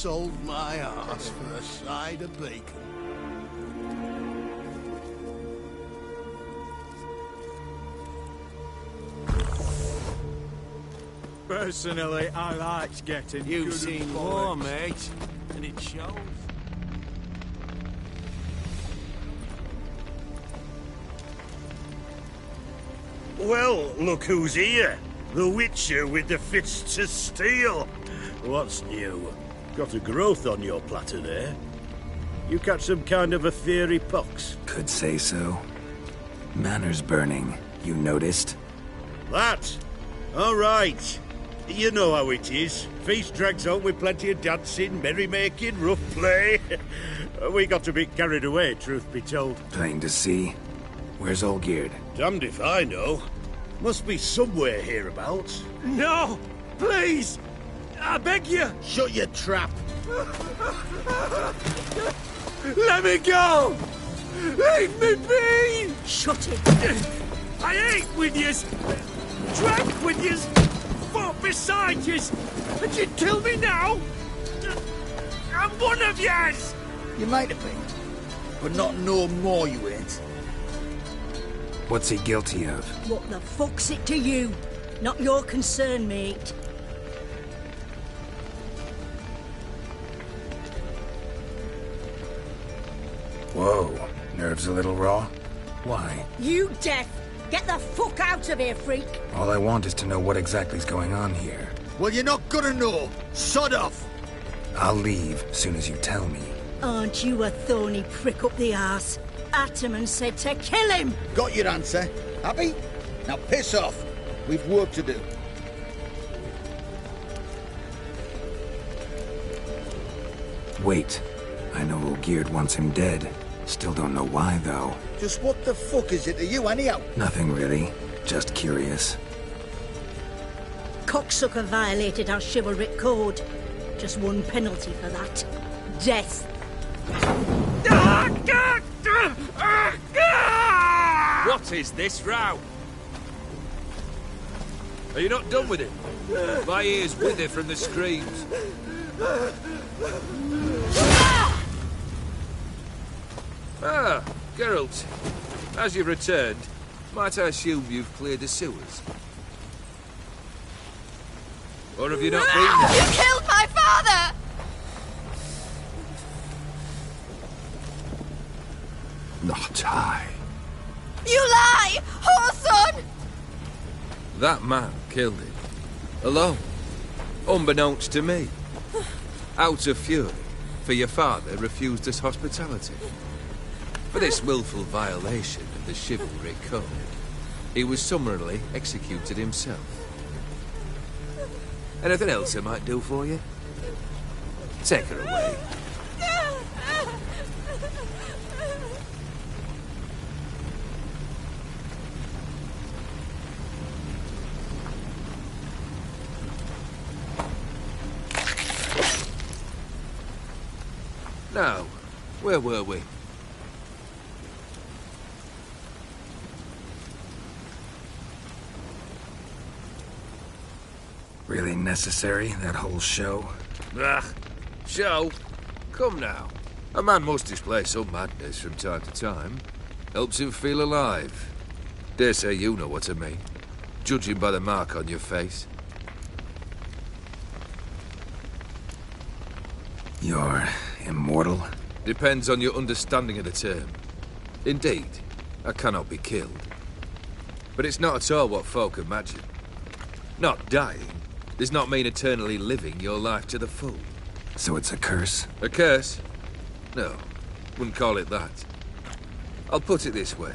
sold my arse for a side of bacon. Personally, I liked getting You've good seen bollocks. war, mate, and it shows. Well, look who's here. The Witcher with the fists of steel. What's new? Got a growth on your platter there. You catch some kind of a fiery pox? Could say so. Manor's burning. You noticed? That? All right. You know how it is. Feast drags on with plenty of dancing, merrymaking, rough play. We got a bit carried away, truth be told. Plain to see. Where's Olgierd? Damned if I know. Must be somewhere hereabouts. No! Please! I beg you! Shut your trap. Let me go! Leave me be! Shut it! I ate with yous! Drank with yous! Fought beside yous! And you'd kill me now? I'm one of yous! You might have been, but not no more you ain't. What's he guilty of? What the fuck's it to you? Not your concern, mate. Whoa. Nerves a little raw? Why? You deaf! Get the fuck out of here, freak! All I want is to know what exactly's going on here. Well, you're not gonna know. Sod off. I'll leave soon as you tell me. Aren't you a thorny prick up the arse? Ataman said to kill him! Got your answer. Happy? Now piss off. We've work to do. Wait. I know Olgierd wants him dead. Still don't know why, though. Just what the fuck is it to you, anyhow? Nothing really. Just curious. Cocksucker violated our chivalric code. Just one penalty for that. Death. What is this row? Are you not done with it? My ears wither from the screams. Ah, Geralt. As you've returned, might I assume you've cleared the sewers? Or have you not been there? You killed my father! Not I. You lie! Whoreson! That man killed him. Alone. Unbeknownst to me. Out of fury, for your father refused us hospitality. For this willful violation of the chivalric code, he was summarily executed himself. Anything else I might do for you? Take her away. Now, where were we? Really necessary, that whole show? Ah, show? Come now. A man must display some madness from time to time. Helps him feel alive. Dare say you know what I mean. Judging by the mark on your face. You're immortal? Depends on your understanding of the term. Indeed, I cannot be killed. But it's not at all what folk imagine. Not dying does not mean eternally living your life to the full. So it's a curse? A curse? No, wouldn't call it that. I'll put it this way.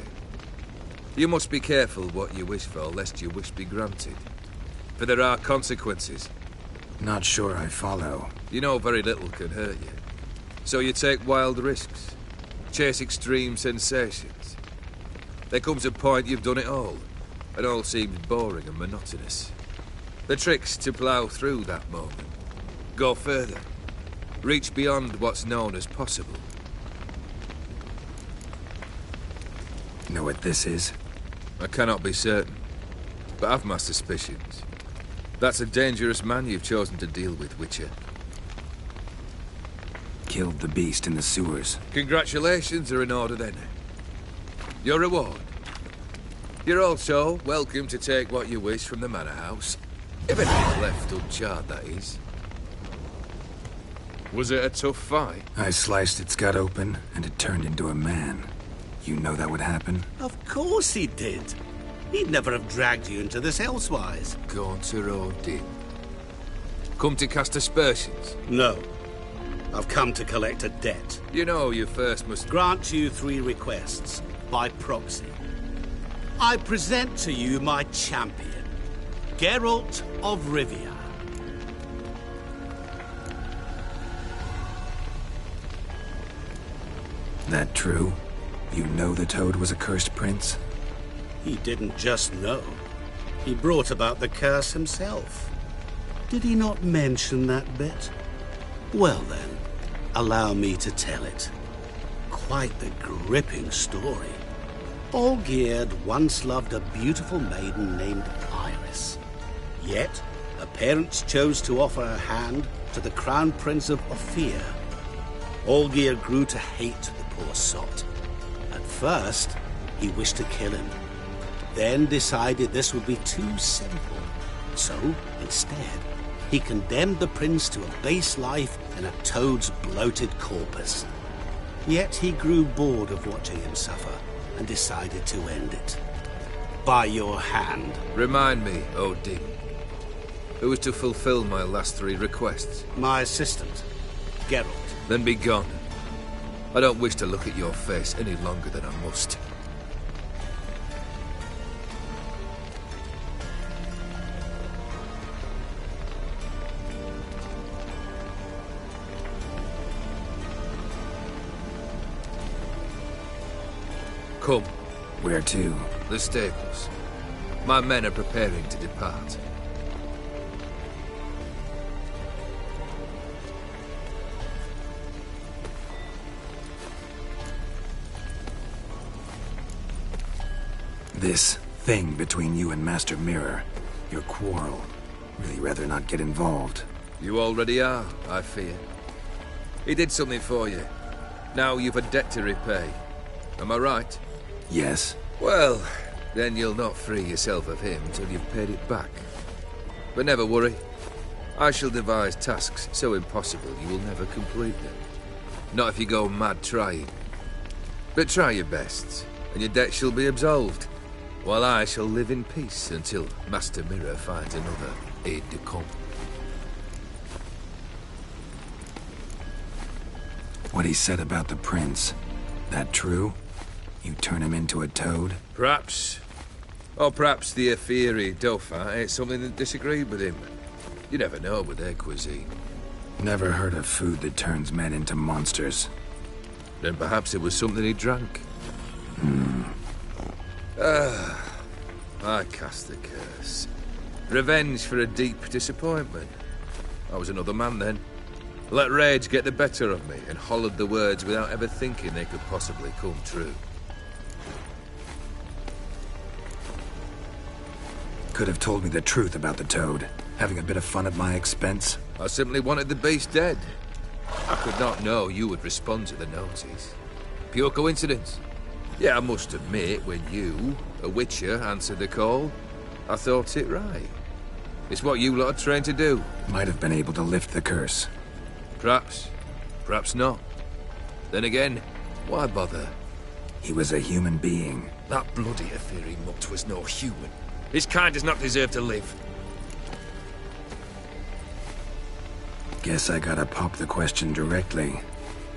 You must be careful what you wish for, lest your wish be granted. For there are consequences. Not sure I follow. You know very little can hurt you. So you take wild risks. Chase extreme sensations. There comes a point you've done it all, and all seems boring and monotonous. The trick's to plough through that moment. Go further. Reach beyond what's known as possible. Know what this is? I cannot be certain, but I've my suspicions. That's a dangerous man you've chosen to deal with, Witcher. killed the beast in the sewers. Congratulations are in order then. Your reward. You're also welcome to take what you wish from the manor house. If anything's left uncharred, that is. Was it a tough fight? I sliced its gut open, and it turned into a man. You know that would happen? Of course he did. He'd never have dragged you into this elsewise. Gaunter Odin. Come to cast aspersions? No. I've come to collect a debt. You know you first must... Grant you 3 requests, by proxy. I present to you my champion, Geralt of Rivia. That true? You know the Toad was a cursed prince? He didn't just know. He brought about the curse himself. Did he not mention that bit? Well then, allow me to tell it. Quite the gripping story. Olgierd once loved a beautiful maiden named Iris. Yet, her parents chose to offer her hand to the Crown Prince of Ophir. Olgierd grew to hate the poor sot. At first, he wished to kill him. Then decided this would be too simple. So, instead, he condemned the prince to a base life in a toad's bloated corpus. Yet he grew bored of watching him suffer and decided to end it. By your hand. Remind me, Odin. Who was to fulfill my last 3 requests? My assistant, Geralt. Then be gone. I don't wish to look at your face any longer than I must. Come. Where to? The stables. My men are preparing to depart. This thing between you and Master Mirror, your quarrel, really rather not get involved. You already are, I fear. He did something for you. Now you've a debt to repay. Am I right? Yes. Well, then you'll not free yourself of him till you've paid it back. But never worry. I shall devise tasks so impossible you will never complete them. Not if you go mad trying. But try your best, and your debt shall be absolved. While I shall live in peace until Master Mirror finds another aide-de-camp. What he said about the prince, that true? You turn him into a toad? Perhaps. Or perhaps the Aetheri Dauphin ate something that disagreed with him. You never know with their cuisine. Never heard of food that turns men into monsters. Then perhaps it was something he drank. I cast the curse. Revenge for a deep disappointment. I was another man then. Let rage get the better of me and hollered the words without ever thinking they could possibly come true. Could have told me the truth about the Toad, having a bit of fun at my expense. I simply wanted the beast dead. I could not know you would respond to the notice. Pure coincidence. Yeah, I must admit, when you, a witcher, answered the call, I thought it right. It's what you lot are trained to do. Might have been able to lift the curse. Perhaps. Perhaps not. Then again, why bother? He was a human being. That bloody Aetheri mutt was no human. His kind does not deserve to live. Guess I gotta pop the question directly.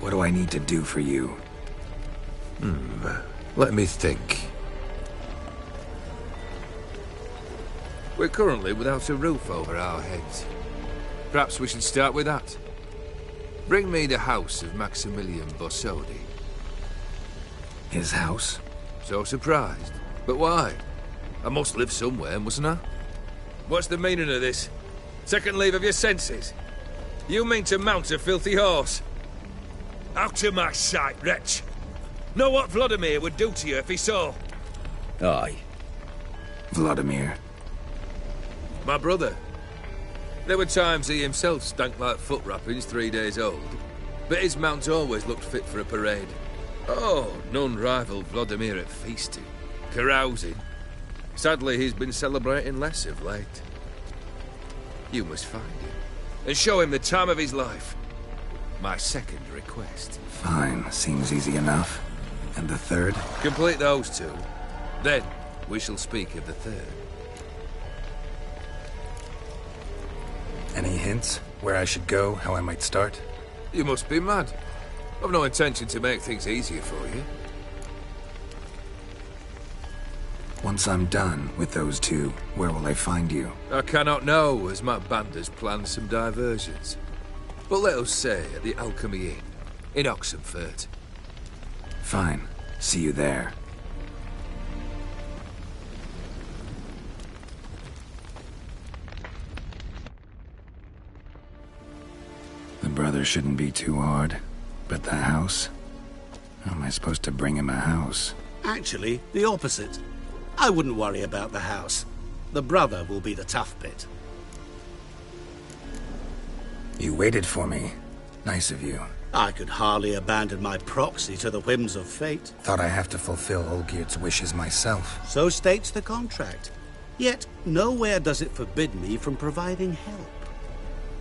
What do I need to do for you? Let me think. We're currently without a roof over our heads. Perhaps we should start with that. Bring me the house of Maximilian Borsodi. His house? So surprised. But why? I must live somewhere, mustn't I? What's the meaning of this? Second leave of your senses? You mean to mount a filthy horse? Out of my sight, wretch! Know what Vladimir would do to you if he saw? Aye. Vladimir. My brother. There were times he himself stank like foot wrappings 3 days old. but his mount always looked fit for a parade. Oh, none rivaled Vladimir at feasting, carousing. Sadly, he's been celebrating less of late. You must find him, and show him the time of his life. My second request. Fine, seems easy enough. And the third? Complete those two. Then, we shall speak of the third. Any hints? Where I should go, how I might start? You must be mad. I've no intention to make things easier for you. Once I'm done with those two, where will I find you? I cannot know, as my band has planned some diversions. But let us say at the Alchemy Inn, in Oxenfurt. Fine. See you there. The brother shouldn't be too hard. But the house? How am I supposed to bring him a house? Actually, the opposite. I wouldn't worry about the house. The brother will be the tough bit. You waited for me. Nice of you. I could hardly abandon my proxy to the whims of fate. Thought I have to fulfill Olgierd's wishes myself. So states the contract. Yet, nowhere does it forbid me from providing help.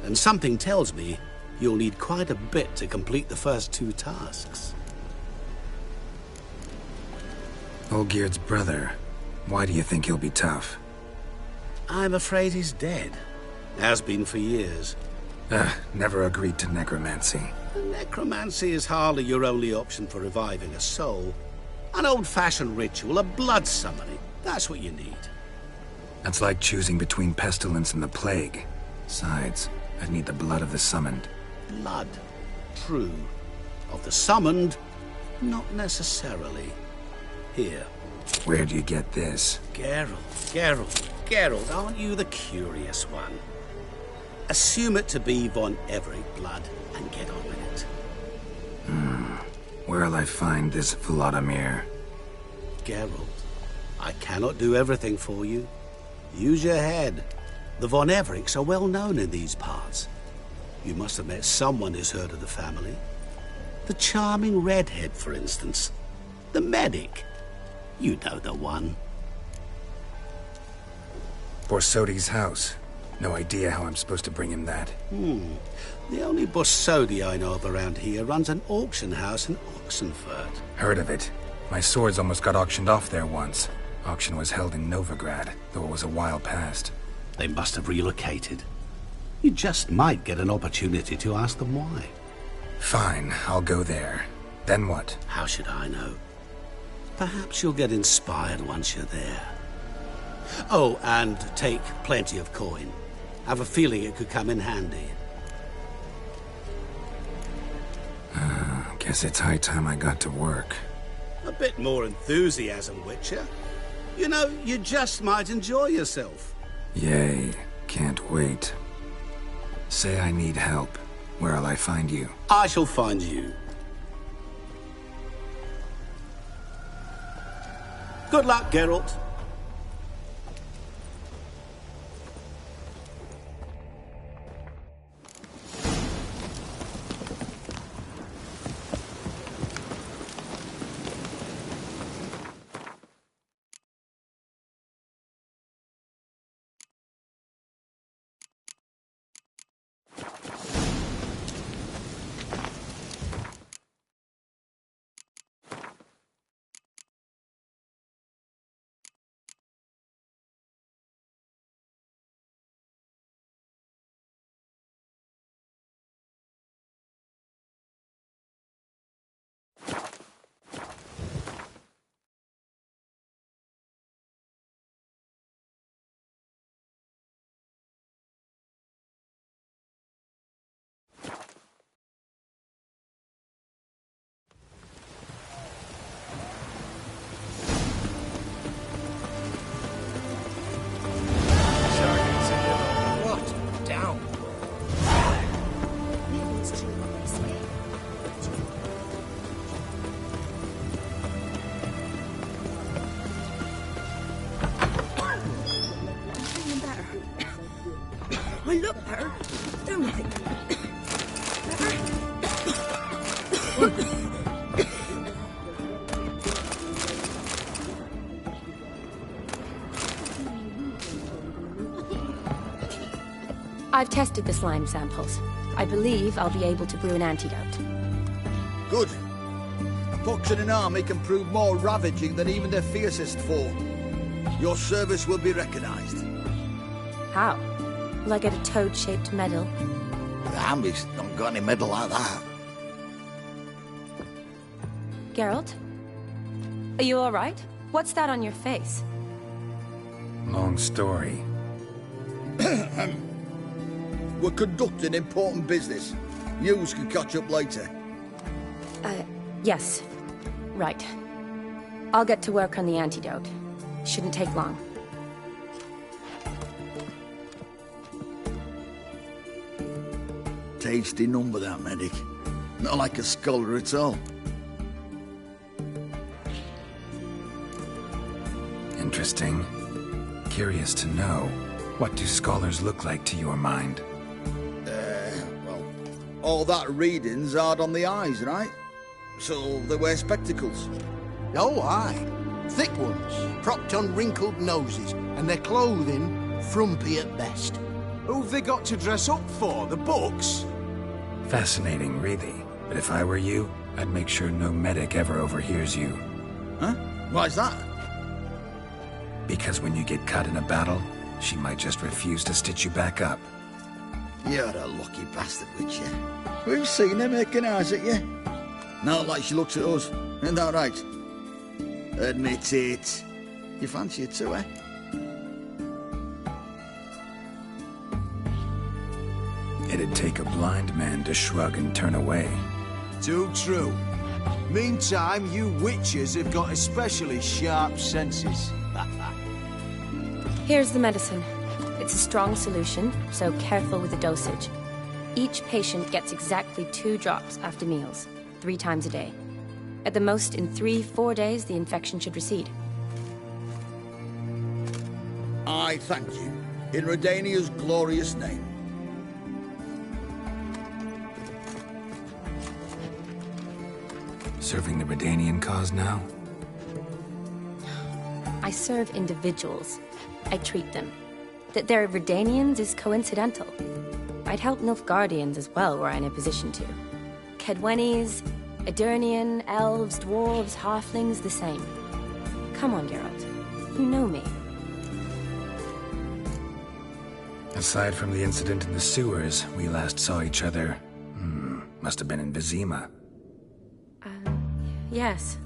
And something tells me you'll need quite a bit to complete the first two tasks. Olgierd's brother. Why do you think he'll be tough? I'm afraid he's dead. Has been for years. Never agreed to necromancy. Necromancy is hardly your only option for reviving a soul. An old-fashioned ritual, a blood summoning. That's what you need. That's like choosing between pestilence and the plague. Besides, I'd need the blood of the summoned. Blood. True. Of the summoned, not necessarily. Here. Where'd you get this? Geralt, aren't you the curious one? Assume it to be von Everett blood and get on with it. Where'll I find this Vladimir? Geralt, I cannot do everything for you. Use your head. The von Evericks are well known in these parts. You must have met someone who's heard of the family. The charming redhead, for instance. The medic. You know the one. Borsodi's house. No idea how I'm supposed to bring him that. The only Borsodi I know of around here runs an auction house in Oxenfurt. Heard of it. My swords almost got auctioned off there once. Auction was held in Novigrad, though it was a while past. They must have relocated. You just might get an opportunity to ask them why. Fine, I'll go there. Then what? How should I know? Perhaps you'll get inspired once you're there. Oh, and take plenty of coin. Have a feeling it could come in handy. Guess it's high time I got to work. A bit more enthusiasm, Witcher. You know, you just might enjoy yourself. Yay, can't wait. Say I need help. Where'll I find you? I shall find you. Good luck, Geralt. I look better, don't I? Better? I've tested the slime samples. I believe I'll be able to brew an antidote. Good. A pox in an army can prove more ravaging than even their fiercest foe. Your service will be recognized. How? Will I get a toad-shaped medal? The army's not got any medal like that. Geralt? Are you alright? What's that on your face? Long story. We're conducting important business. Yous can catch up later. Yes. Right. I'll get to work on the antidote. Shouldn't take long. Tasty number, that medic. Not like a scholar at all. Interesting. Curious to know, what do scholars look like to your mind? Well, all that reading's hard on the eyes, right? So they wear spectacles. Oh, aye. Thick ones, propped on wrinkled noses, and their clothing frumpy at best. Who've they got to dress up for? The books? Fascinating, really. But if I were you, I'd make sure no medic ever overhears you. Huh? Why's that? Because when you get caught in a battle, she might just refuse to stitch you back up. You're a lucky bastard, Witcher. We've seen her making eyes at you. Not like she looks at us. Isn't that right? Admit it. You fancy it too, eh? It'd take a blind man to shrug and turn away. Too true. Meantime, you witches have got especially sharp senses. Here's the medicine. It's a strong solution, so careful with the dosage. Each patient gets exactly 2 drops after meals, 3 times a day. At the most, in 3-4 days, the infection should recede. I thank you. In Redania's glorious name. Serving the Redanian cause now? I serve individuals. I treat them. That they're Redanians is coincidental. I'd help Nilfgaardians as well were I in a position to. Kedwenis, Edirnian, elves, dwarves, halflings, the same. Come on, Geralt. You know me. Aside from the incident in the sewers, we last saw each other... must have been in Vizima. Yes.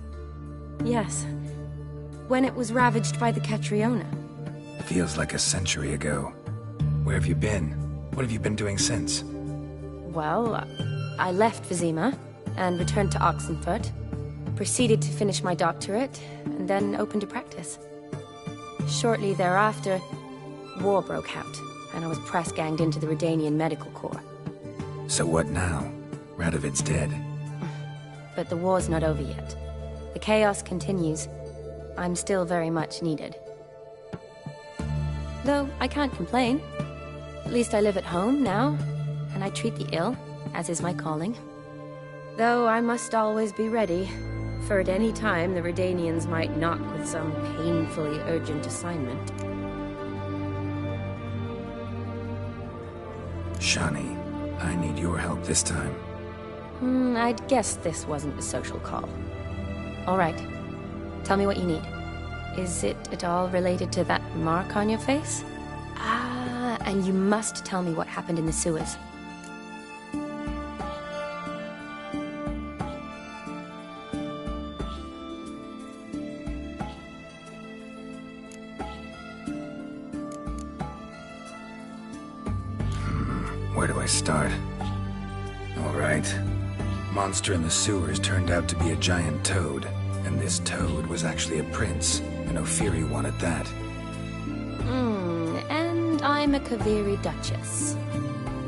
Yes. When it was ravaged by the Catriona. Feels like a century ago. Where have you been? What have you been doing since? Well, I left Vizima and returned to Oxenfurt, proceeded to finish my doctorate, and then opened a practice. Shortly thereafter, war broke out, and I was press-ganged into the Redanian Medical Corps. So what now? Radovid's dead. But the war's not over yet. The chaos continues. I'm still very much needed. Though I can't complain. At least I live at home now, and I treat the ill, as is my calling. Though I must always be ready, for at any time the Redanians might knock with some painfully urgent assignment. Shani, I need your help this time. I'd guess this wasn't a social call. All right. Tell me what you need. Is it at all related to that mark on your face? And you must tell me what happened in the sewers. Where do I start? All right. Monster in the sewers turned out to be a giant toad, and this toad was actually a prince, an Ophiri one at that. And I'm a Kaviri Duchess.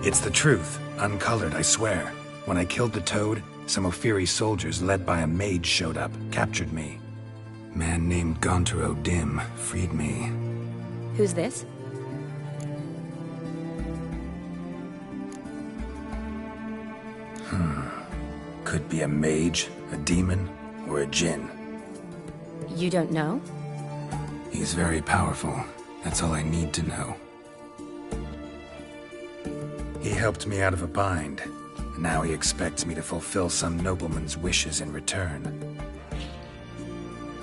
It's the truth, uncolored, I swear. When I killed the toad, some Ophiri soldiers led by a mage showed up, captured me. Man named Gontaro Dim freed me. Who's this? Could be a mage, a demon, or a djinn. You don't know? He's very powerful. That's all I need to know. He helped me out of a bind, and now he expects me to fulfill some nobleman's wishes in return.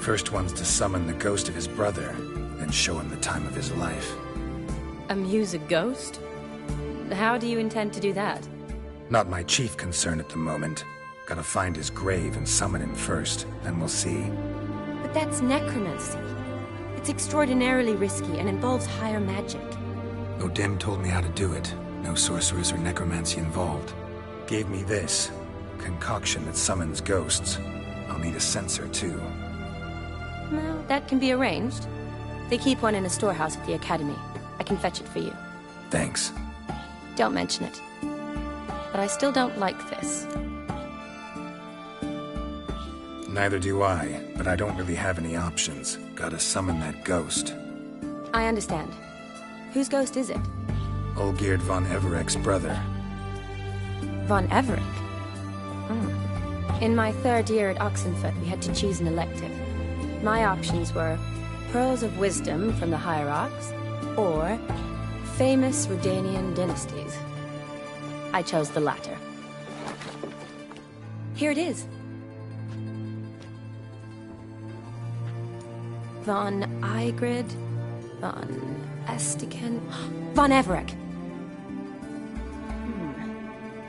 First one's to summon the ghost of his brother, then show him the time of his life. Amuse a ghost? How do you intend to do that? Not my chief concern at the moment. Gotta find his grave and summon him first, then we'll see. But that's necromancy. It's extraordinarily risky and involves higher magic. O'Dim told me how to do it. No sorcerers or necromancy involved. Gave me this. Concoction that summons ghosts. I'll need a censer, too. Well, that can be arranged. They keep one in a storehouse at the Academy. I can fetch it for you. Thanks. Don't mention it. But I still don't like this. Neither do I, but I don't really have any options. Gotta summon that ghost. I understand. Whose ghost is it? Olgierd von Everek's brother. Von Everek? In my third year at Oxenfurt, we had to choose an elective. My options were Pearls of Wisdom from the Hierarchs, or famous Redanian dynasties. I chose the latter. Here it is. Von Igrid, von Estiken, von Everek.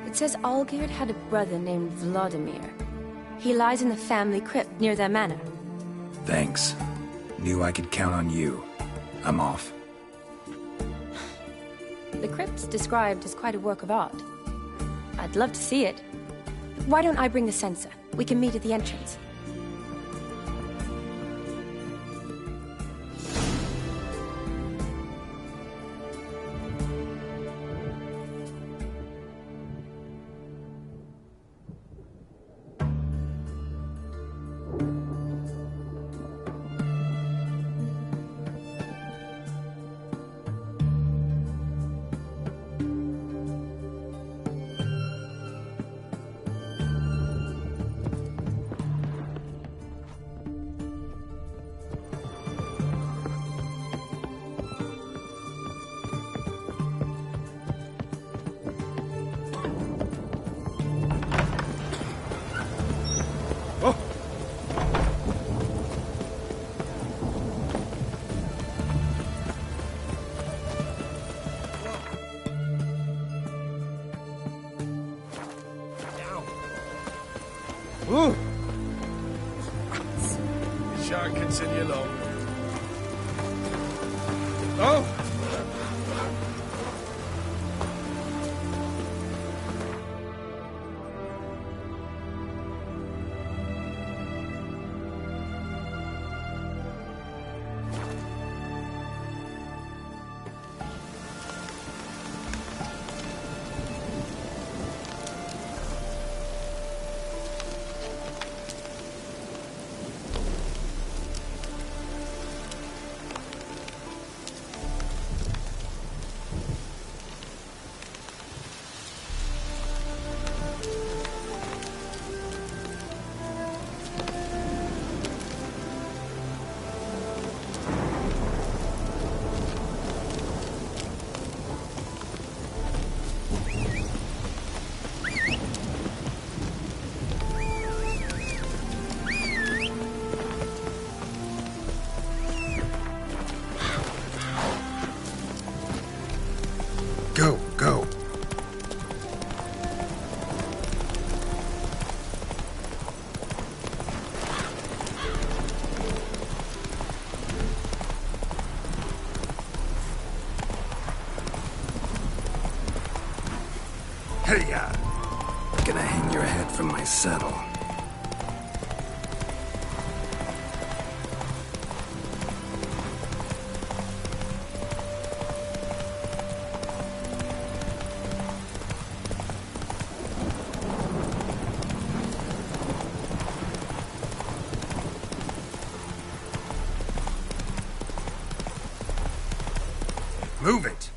It says Olgierd had a brother named Vladimir. He lies in the family crypt near their manor. Thanks. Knew I could count on you. I'm off. The crypt's described as quite a work of art. I'd love to see it. Why don't I bring the censer? We can meet at the entrance. Ooh. Shan't continue long. Oh! Go. Hey-ya! Gonna hang your head from my saddle. Move it!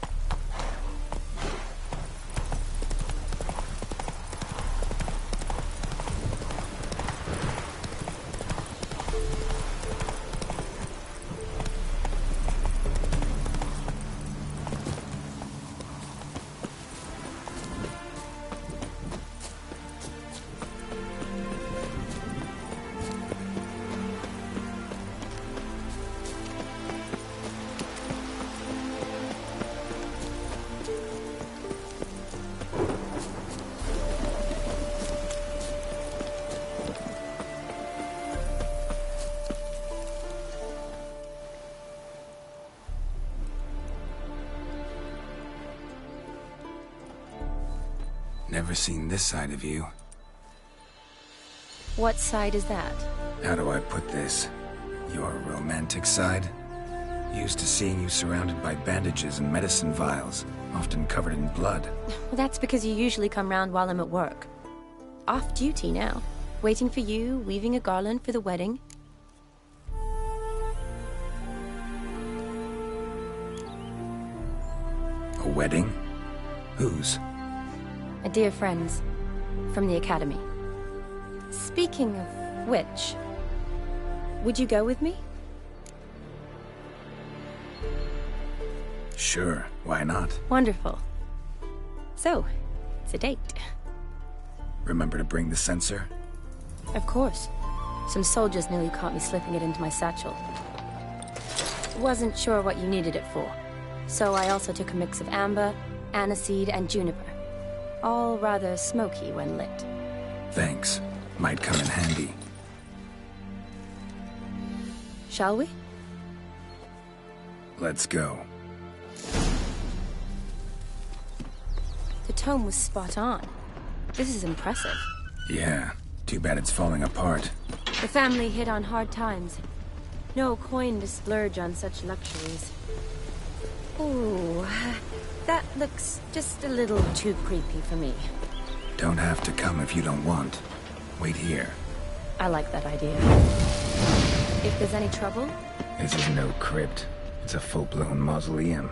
Never seen this side of you. What side is that? How do I put this? Your romantic side? Used to seeing you surrounded by bandages and medicine vials, often covered in blood. Well, that's because you usually come round while I'm at work. Off duty now. Waiting for you, weaving a garland for the wedding. A wedding? Whose? A dear friend's. From the academy. Speaking of which, would you go with me? Sure, why not? Wonderful. So, it's a date. Remember to bring the censer? Of course. Some soldiers nearly caught me slipping it into my satchel. Wasn't sure what you needed it for, so I also took a mix of amber, aniseed, and juniper. All rather smoky when lit. Thanks. Might come in handy. Shall we? Let's go. The tome was spot on. This is impressive. Yeah, too bad it's falling apart. The family hit on hard times. No coin to splurge on such luxuries. Ooh, that looks just a little too creepy for me. Don't have to come if you don't want. Wait here. I like that idea. If there's any trouble? This is no crypt. It's a full-blown mausoleum.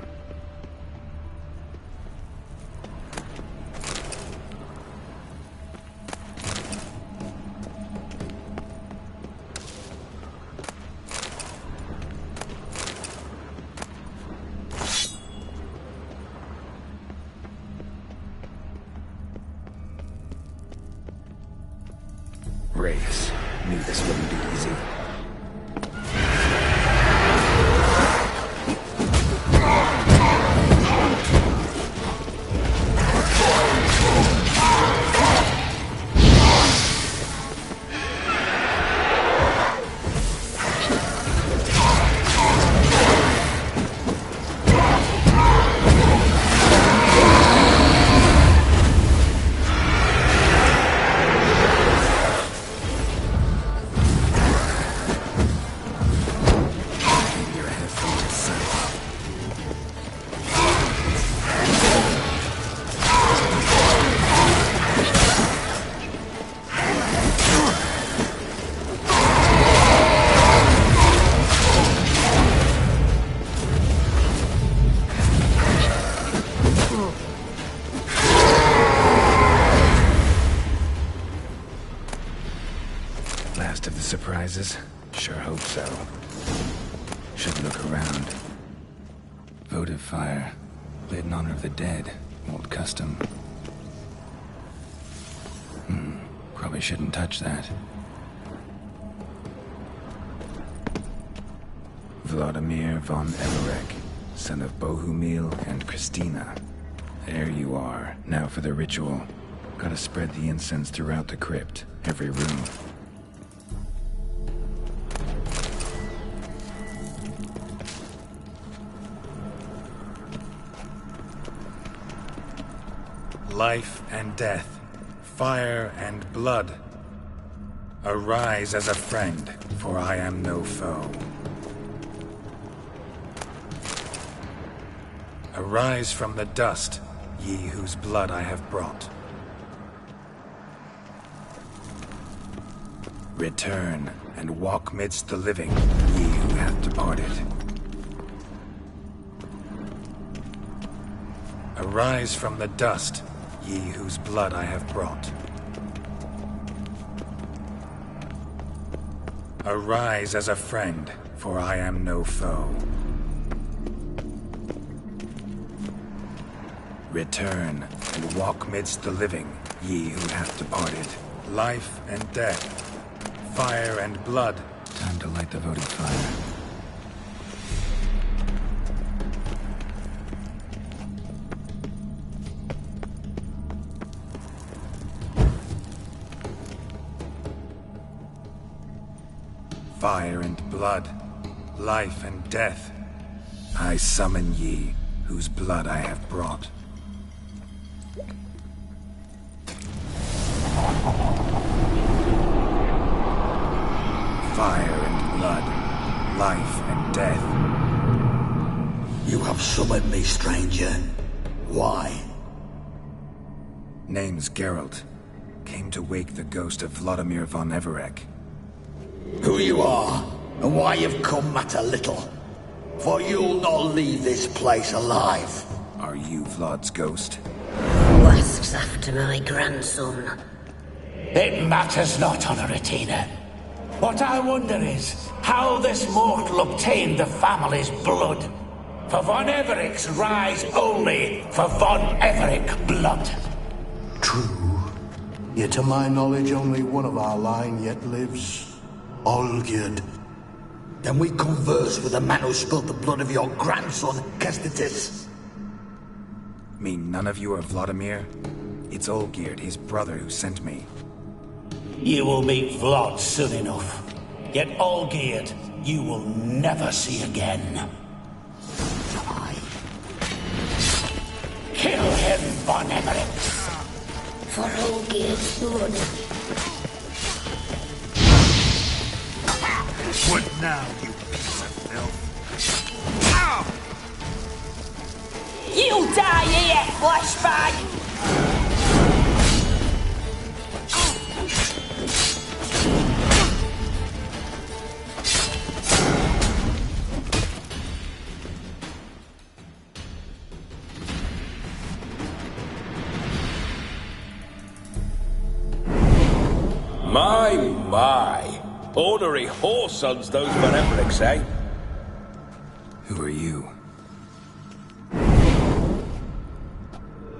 Wraiths. Knew this wouldn't be easy. Last of the surprises? Sure hope so. Should look around. Votive fire. Lit in honor of the dead. Old custom. Probably shouldn't touch that. Vladimir von Everek, son of Bohumil and Christina. There you are. Now for the ritual. Gotta spread the incense throughout the crypt. Every room. Life and death, fire and blood. Arise as a friend, for I am no foe. Arise from the dust, ye whose blood I have brought. Return and walk midst the living, ye who have departed. Arise from the dust, ye whose blood I have brought. Arise as a friend, for I am no foe. Return and walk midst the living, ye who have departed. Life and death, fire and blood. Time to light the votive fire. Fire and blood, life and death, I summon ye, whose blood I have brought. fire and blood, life and death. You have summoned me, stranger. Why? Name's Geralt. Came to wake the ghost of Vladimir von Everec. Who you are, and why you've come matter little. For you'll not leave this place alive. Are you Vlad's ghost? Who asks after my grandson? It matters not, Honoratina. What I wonder is how this mortal obtained the family's blood. For von Everec's rise only for von Everec blood. True. Yet to my knowledge, only one of our line yet lives. Olgierd. Then we converse with the man who spilled the blood of your grandson, Kestitis. Mean none of you are Vladimir? It's Olgierd, his brother, who sent me. You will meet Vlad soon enough. Yet Olgierd, you will never see again. Kill him, von Everec! For Olgierd's blood. What now, you piece of filth? You die here, flashbag! My. Ornery whoresons those von Everecs, eh? Who are you?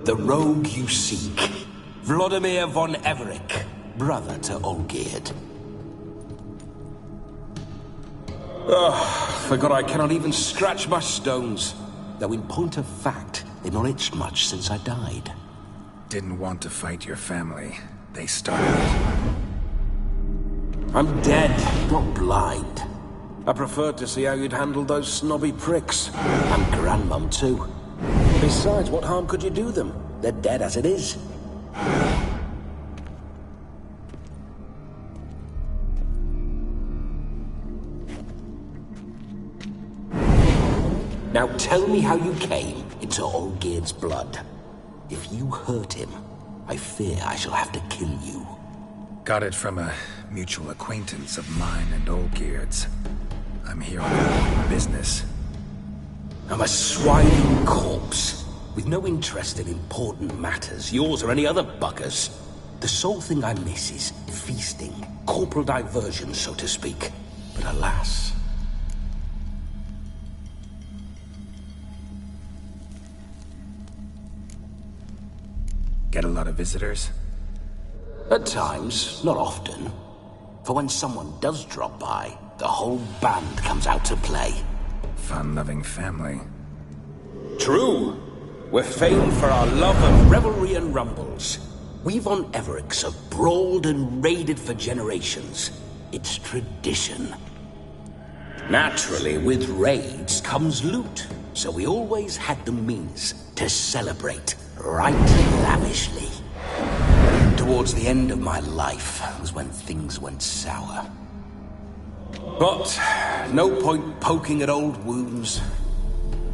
The rogue you seek. Vladimir von Everec, brother to Olgierd. Forgot I cannot even scratch my stones. Though in point of fact, they've not itched much since I died. Didn't want to fight your family. They started. I'm dead, not blind. I preferred to see how you'd handle those snobby pricks. And Grandmum, too. Besides, what harm could you do them? They're dead as it is. Now tell me how you came into Olgierd's blood. If you hurt him, I fear I shall have to kill you. Got it from a mutual acquaintance of mine and Olgierd's. I'm here on business. I'm a swine corpse, with no interest in important matters, yours or any other buggers. The sole thing I miss is feasting, corporal diversion, so to speak. But alas... Get a lot of visitors? At times, not often. For when someone does drop by, the whole band comes out to play. Fun-loving family. True. We're famed for our love of revelry and rumbles. We von Everecs have brawled and raided for generations. It's tradition. Naturally, with raids comes loot, so we always had the means to celebrate right lavishly. Towards the end of my life was when things went sour. But no point poking at old wounds.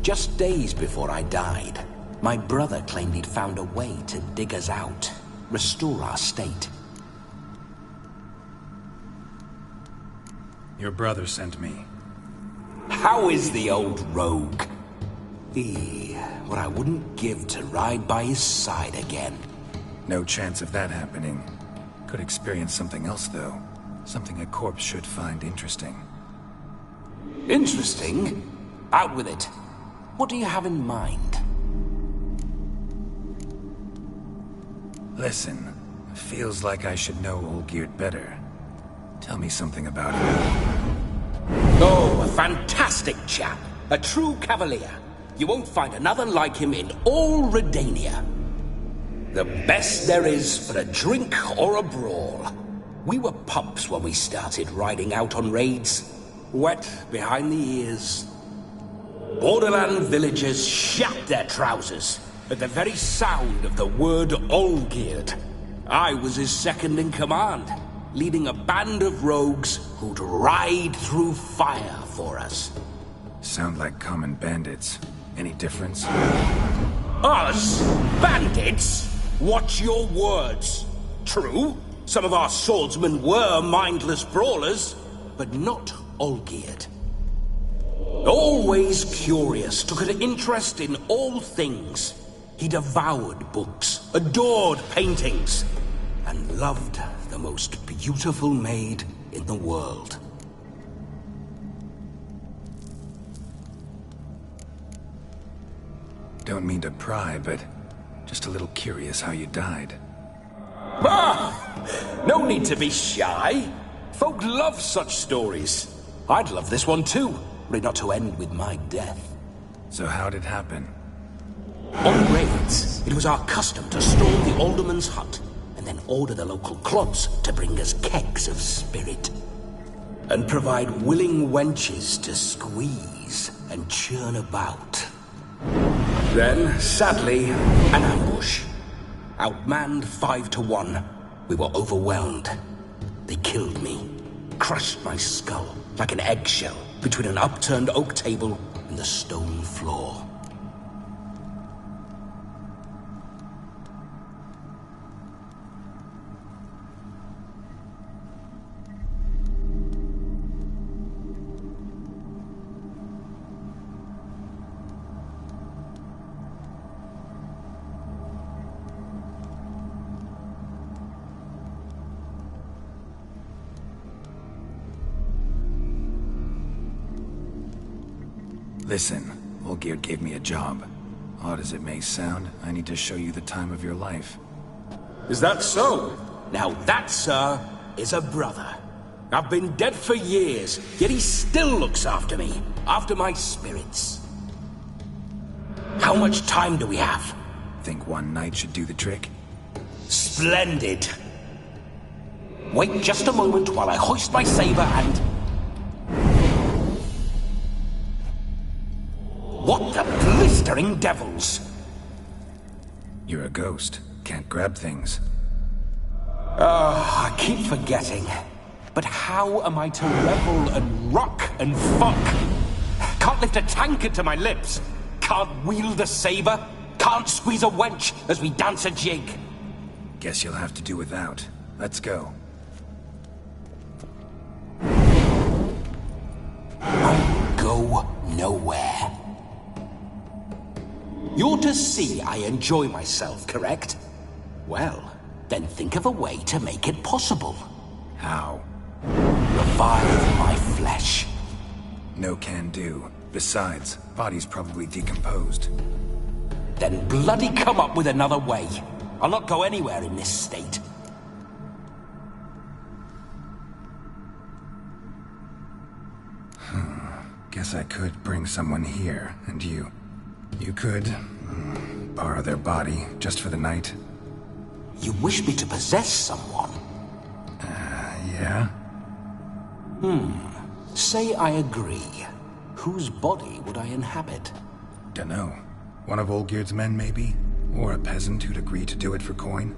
Just days before I died, my brother claimed he'd found a way to dig us out, restore our state. Your brother sent me. How is the old rogue? What I wouldn't give to ride by his side again. No chance of that happening. Could experience something else, though. Something a corpse should find interesting. Interesting? Out with it. What do you have in mind? Listen, feels like I should know Olgierd better. Tell me something about him. Oh, a fantastic chap. A true cavalier. You won't find another like him in all Redania. The best there is for a drink or a brawl. We were pups when we started riding out on raids. Wet behind the ears. Borderland villagers shat their trousers at the very sound of the word Olgierd. I was his second in command. leading a band of rogues who'd ride through fire for us. Sound like common bandits. Any difference? Us? Bandits? Watch your words. True, some of our swordsmen were mindless brawlers, but not Olgierd. Always curious, took an interest in all things. He devoured books, adored paintings, and loved the most beautiful maid in the world. Don't mean to pry, but just a little curious how you died. Ah! No need to be shy. Folk love such stories. I'd love this one too, were it not to end with my death. So how'd it happen? On raids, it was our custom to storm the alderman's hut, and then order the local clubs to bring us kegs of spirit. And provide willing wenches to squeeze and churn about. Then, sadly, an ambush. Outmanned 5-1, we were overwhelmed. They killed me, crushed my skull like an eggshell between an upturned oak table and the stone floor. Listen, Olgierd gave me a job. Odd as it may sound, I need to show you the time of your life. Is that so? Now that, sir, is a brother. I've been dead for years, yet he still looks after me, after my spirits. How much time do we have? Think one night should do the trick? Splendid. Wait just a moment while I hoist my saber and... What the blistering devils? You're a ghost. Can't grab things. I keep forgetting. But how am I to revel and rock and fuck? Can't lift a tankard to my lips. Can't wield a saber. Can't squeeze a wench as we dance a jig. Guess you'll have to do without. Let's go. I'll go nowhere. You're to see I enjoy myself, correct? Well, then think of a way to make it possible. How? Revive my flesh. No can do. Besides, body's probably decomposed. Then bloody come up with another way. I'll not go anywhere in this state. Guess I could bring someone here, and you could borrow their body just for the night. You wish me to possess someone? Yeah? Say I agree. Whose body would I inhabit? Dunno. One of Olgierd's men, maybe? Or a peasant who'd agree to do it for coin?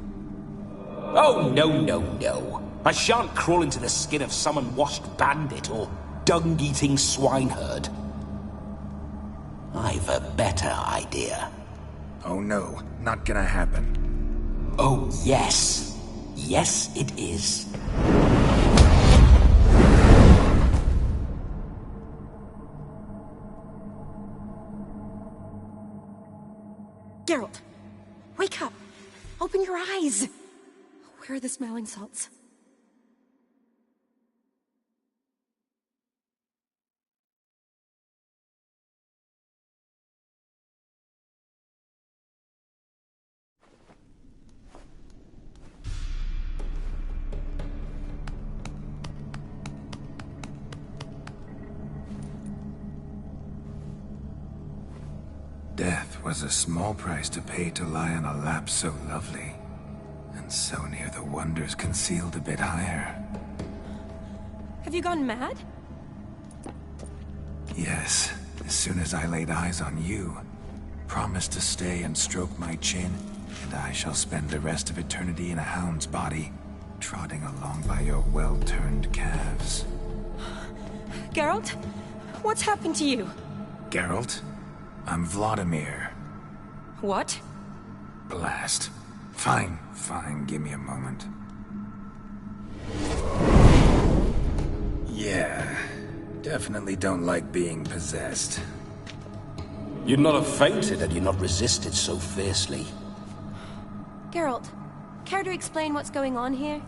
Oh, no. I shan't crawl into the skin of some unwashed bandit or dung-eating swineherd. I've a better idea. Oh no, not gonna happen. Oh, yes. Yes, it is. Geralt, wake up. Open your eyes. Where are the smelling salts? Death was a small price to pay to lie on a lap so lovely, and so near the wonders concealed a bit higher. Have you gone mad? Yes, as soon as I laid eyes on you, promised to stay and stroke my chin, and I shall spend the rest of eternity in a hound's body. trotting along by your well-turned calves. Geralt? What's happened to you? Geralt? I'm Vladimir. What? Blast. Fine, give me a moment. Yeah, definitely don't like being possessed. You'd not have fainted had you not resisted so fiercely. Geralt, care to explain what's going on here?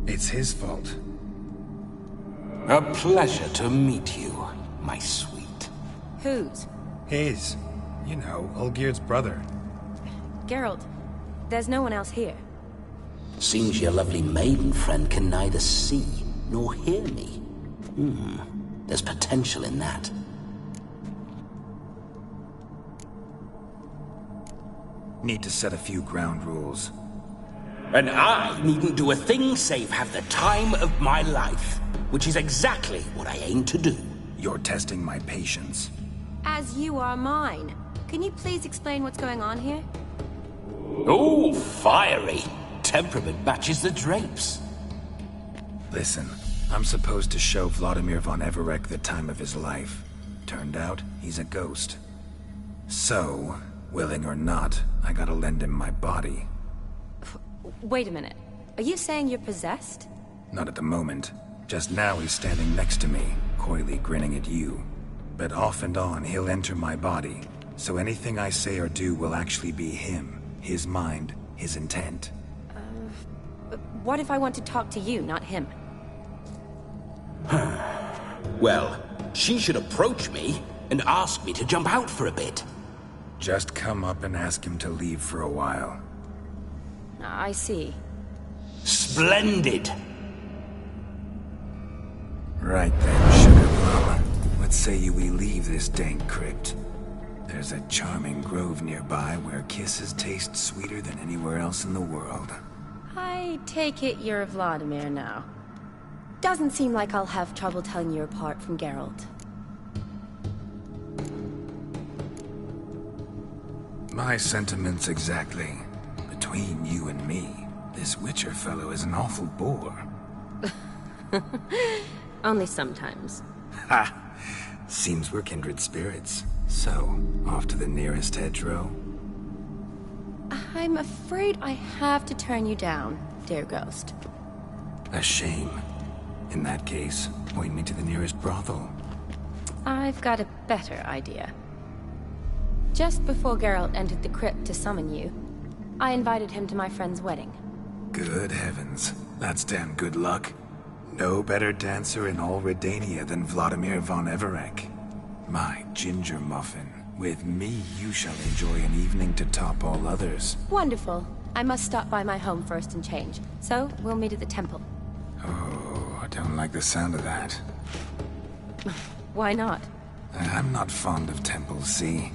It's his fault. A pleasure to meet you, my sweet. Whose? His. You know, Olgierd's brother. Geralt, there's no one else here. Seems your lovely maiden friend can neither see nor hear me. There's potential in that. Need to set a few ground rules. And I needn't do a thing save have the time of my life, which is exactly what I aim to do. You're testing my patience. As you are mine. Can you please explain what's going on here? Oh, fiery. Temperament matches the drapes. Listen, I'm supposed to show Vladimir von Everec the time of his life. Turned out, he's a ghost. So, willing or not, I gotta lend him my body. Wait a minute. Are you saying you're possessed? Not at the moment. Just now he's standing next to me, coyly grinning at you. But off and on, he'll enter my body. So anything I say or do will actually be him. His mind, his intent. What if I want to talk to you, not him? Well, she should approach me and ask me to jump out for a bit. Just come up and ask him to leave for a while. I see. Splendid! Right then, Sugar Plum. What say you we leave this dank crypt? There's a charming grove nearby where kisses taste sweeter than anywhere else in the world. I take it you're Vladimir now. Doesn't seem like I'll have trouble telling you apart from Geralt. My sentiments exactly. Between you and me, this Witcher fellow is an awful bore. Only sometimes. Ha! Seems we're kindred spirits. So, off to the nearest hedgerow? I'm afraid I have to turn you down, dear ghost. A shame. In that case, point me to the nearest brothel. I've got a better idea. Just before Geralt entered the crypt to summon you, I invited him to my friend's wedding. Good heavens. That's damn good luck. No better dancer in all Redania than Vladimir von Everec. My ginger muffin. With me, you shall enjoy an evening to top all others. Wonderful. I must stop by my home first and change. So, we'll meet at the temple. Oh, I don't like the sound of that. Why not? I'm not fond of temples, see?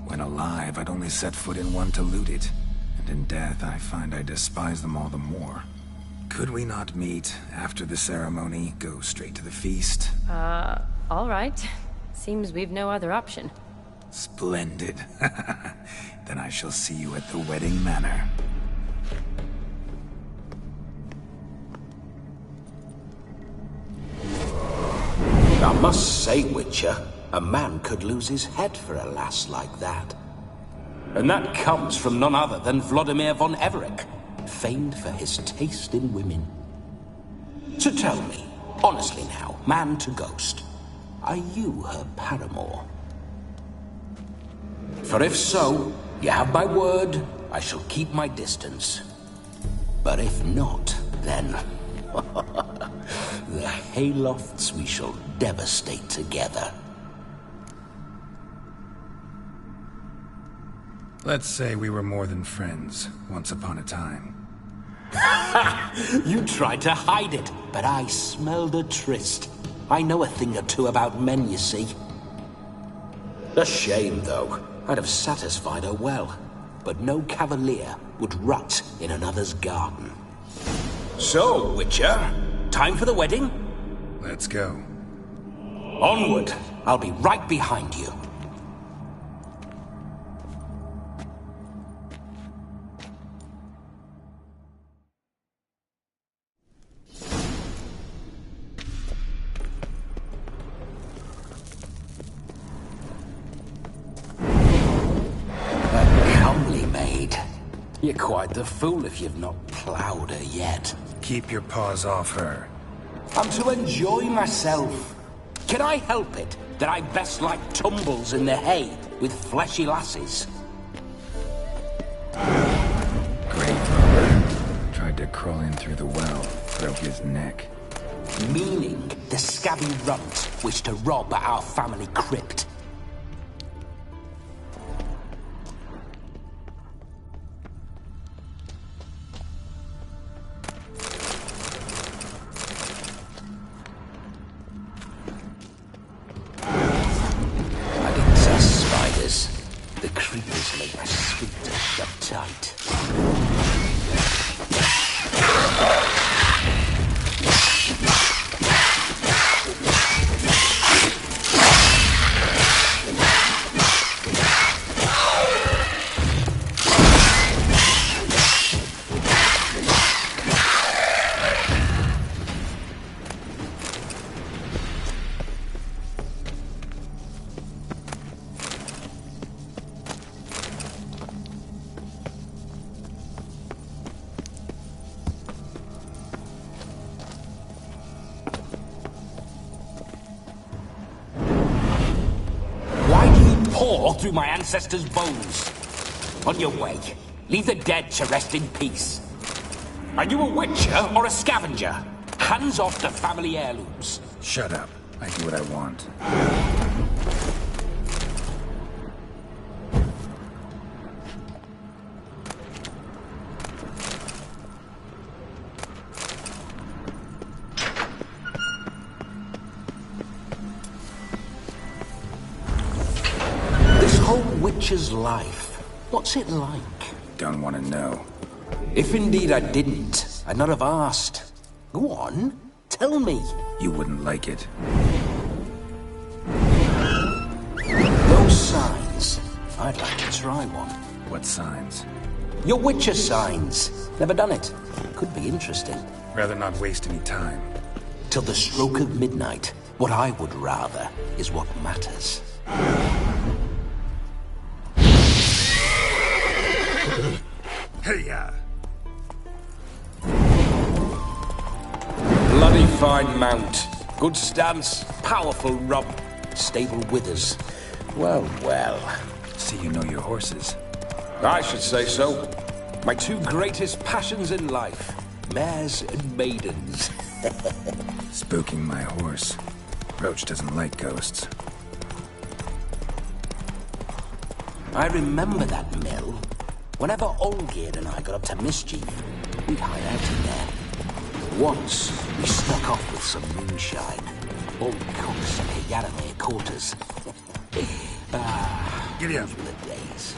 When alive, I'd only set foot in one to loot it. And in death, I find I despise them all the more. Could we not meet after the ceremony, go straight to the feast? All right. Seems we've no other option. Splendid. Then I shall see you at the wedding manor. I must say, Witcher, a man could lose his head for a lass like that. And that comes from none other than Vladimir von Everec, famed for his taste in women. So tell me, honestly now, man to ghost, are you her paramour? For if so, you have my word, I shall keep my distance. But if not, then... the haylofts we shall devastate together. Let's say we were more than friends, once upon a time. You tried to hide it, but I smelled a tryst. I know a thing or two about men, you see. A shame, though. I'd have satisfied her well, but no cavalier would rut in another's garden. So, Witcher, time for the wedding? Let's go. Onward! I'll be right behind you. You're quite the fool if you've not ploughed her yet. Keep your paws off her. I'm to enjoy myself. Can I help it that I best like tumbles in the hay with fleshy lasses? Grave robber. Tried to crawl in through the well, broke his neck. Meaning the scabby runt wished to rob at our family crypt. I didn't say spiders. The creepers make my sphincter shut tight. Pour through my ancestors' bones. On your way, leave the dead to rest in peace. Are you a witcher or a scavenger? Hands off the family heirlooms. Shut up. I do what I want. Witcher's life. What's it like? Don't want to know. If indeed I didn't, I'd not have asked. Go on, tell me. You wouldn't like it. Those signs. I'd like to try one. What signs? Your Witcher signs. Never done it. Could be interesting. Rather not waste any time. Till the stroke of midnight. What I would rather is what matters. Hey-ya! Bloody fine mount. Good stance, powerful rump, stable withers. Well, well. See you know your horses. I should say so. My two greatest passions in life. Mares and maidens. Spooking my horse. Roach doesn't like ghosts. I remember that mill. Whenever Olgerd and I got up to mischief, we'd hide out in there. Once, we snuck off with some moonshine. All cooks and Yaramir quarters. Giddy up. The days.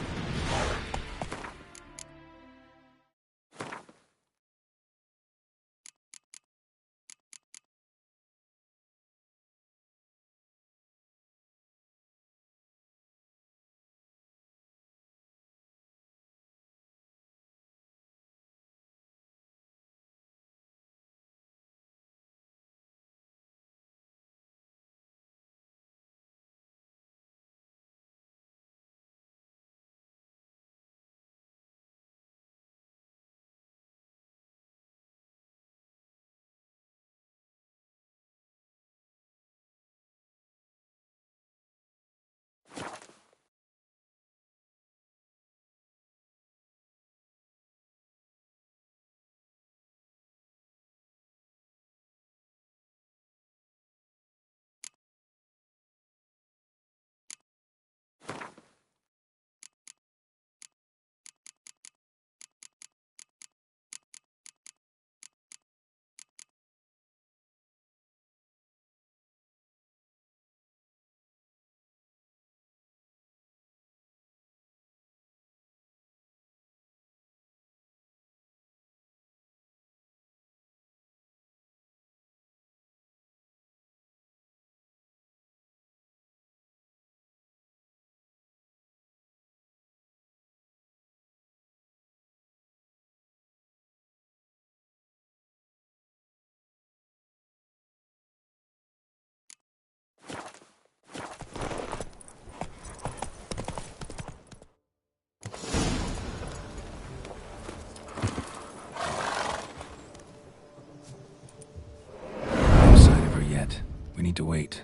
We need to wait.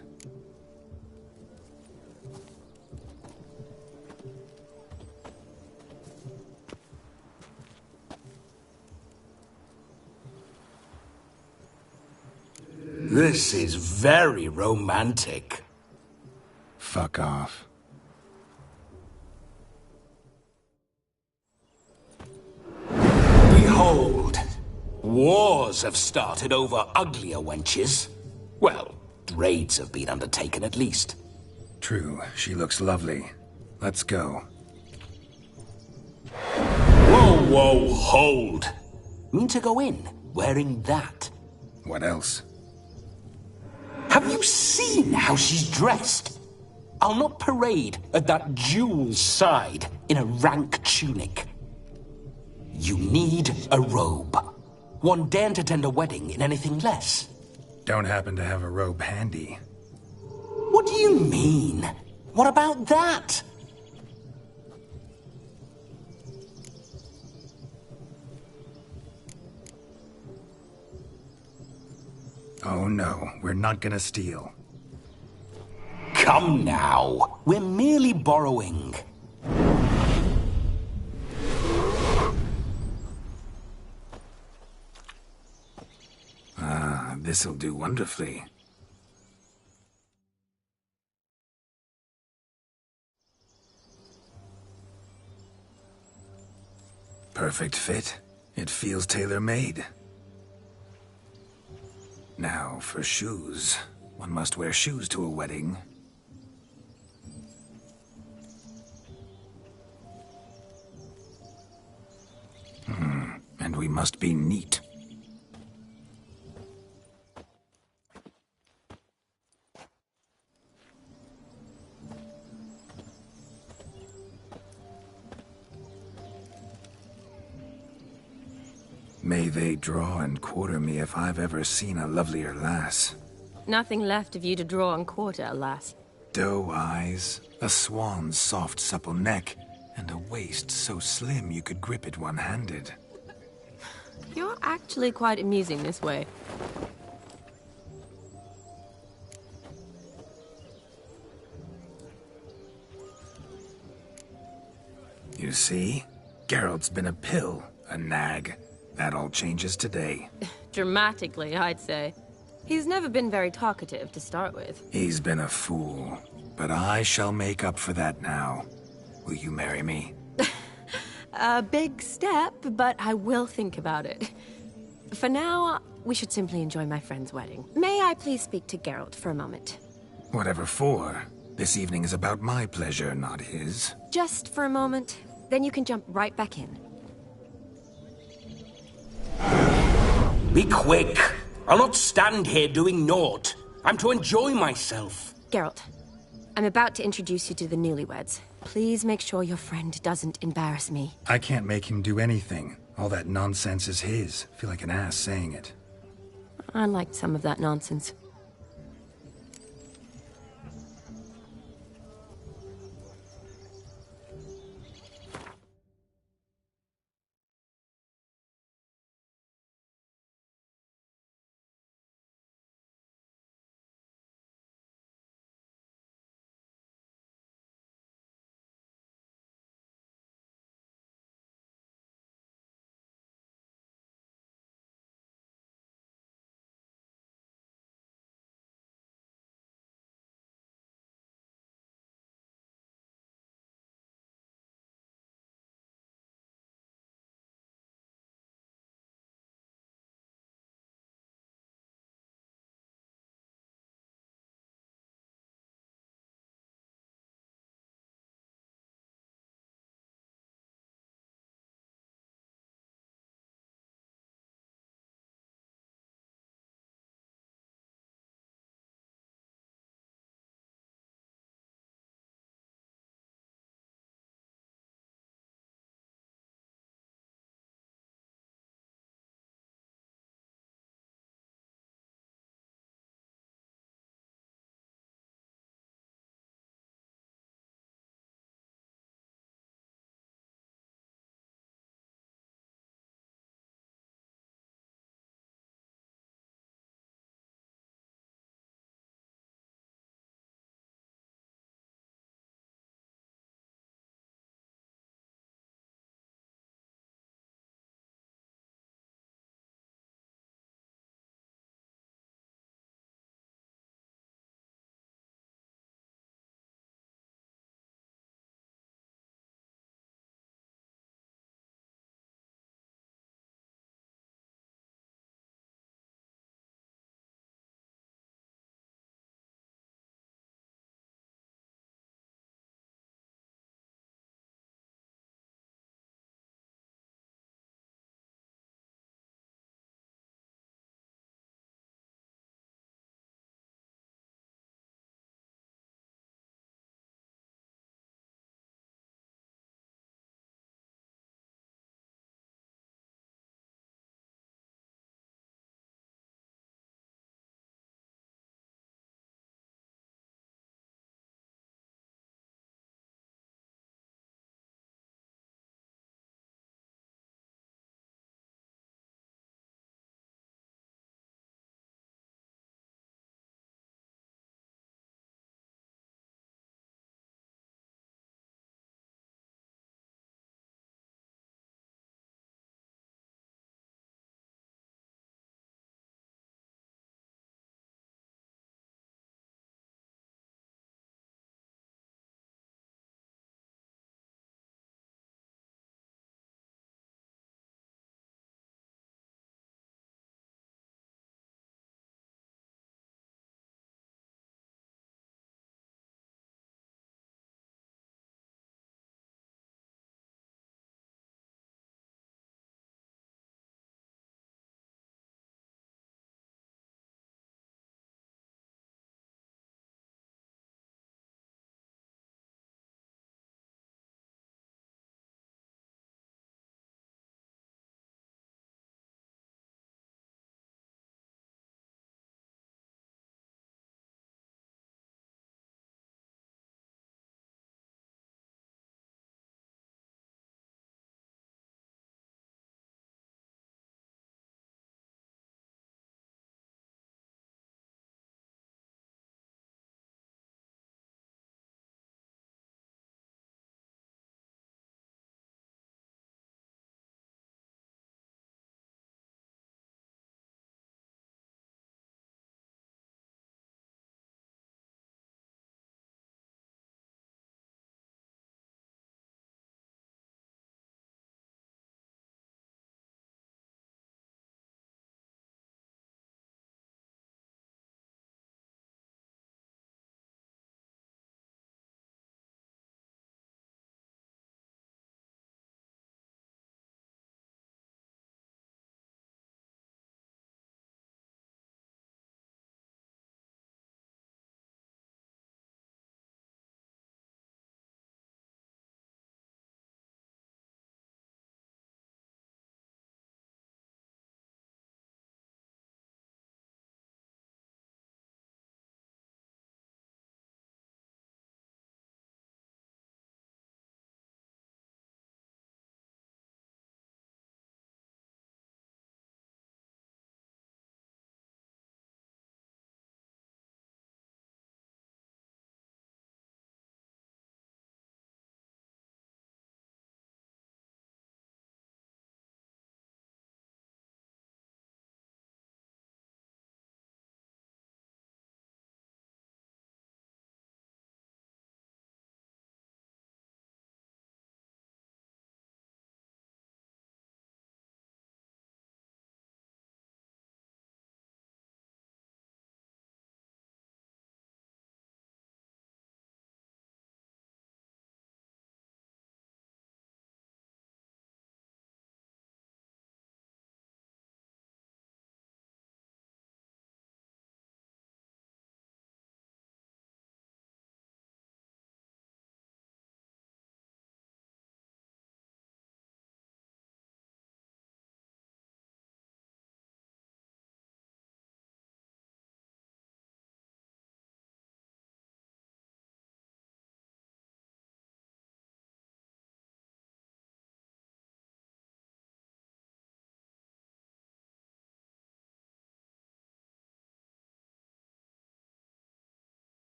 This is very romantic. Fuck off. Behold, wars have started over uglier wenches. Well, raids have been undertaken at least. True, she looks lovely. Let's go. Whoa, whoa, hold. Mean to go in, wearing that? What else? Have you seen how she's dressed? I'll not parade at that jewel's side in a rank tunic. You need a robe. One daren't attend a wedding in anything less. Don't happen to have a robe handy. What do you mean? What about that? Oh no, we're not gonna steal. Come now, we're merely borrowing. Ah, this'll do wonderfully. Perfect fit. It feels tailor-made. Now, for shoes. One must wear shoes to a wedding. And we must be neat. May they draw and quarter me if I've ever seen a lovelier lass. Nothing left of you to draw and quarter, alas. Doe eyes, a swan's soft supple neck, and a waist so slim you could grip it one-handed. You're actually quite amusing this way. You see? Geralt's been a pill, a nag. That all changes today. Dramatically, I'd say. He's never been very talkative to start with. He's been a fool, but I shall make up for that now. Will you marry me? A big step, but I will think about it. For now, we should simply enjoy my friend's wedding. May I please speak to Geralt for a moment? Whatever for. This evening is about my pleasure, not his. Just for a moment, then you can jump right back in. Be quick! I'll not stand here doing naught. I'm to enjoy myself. Geralt, I'm about to introduce you to the newlyweds. Please make sure your friend doesn't embarrass me. I can't make him do anything. All that nonsense is his. Feel like an ass saying it. I liked some of that nonsense.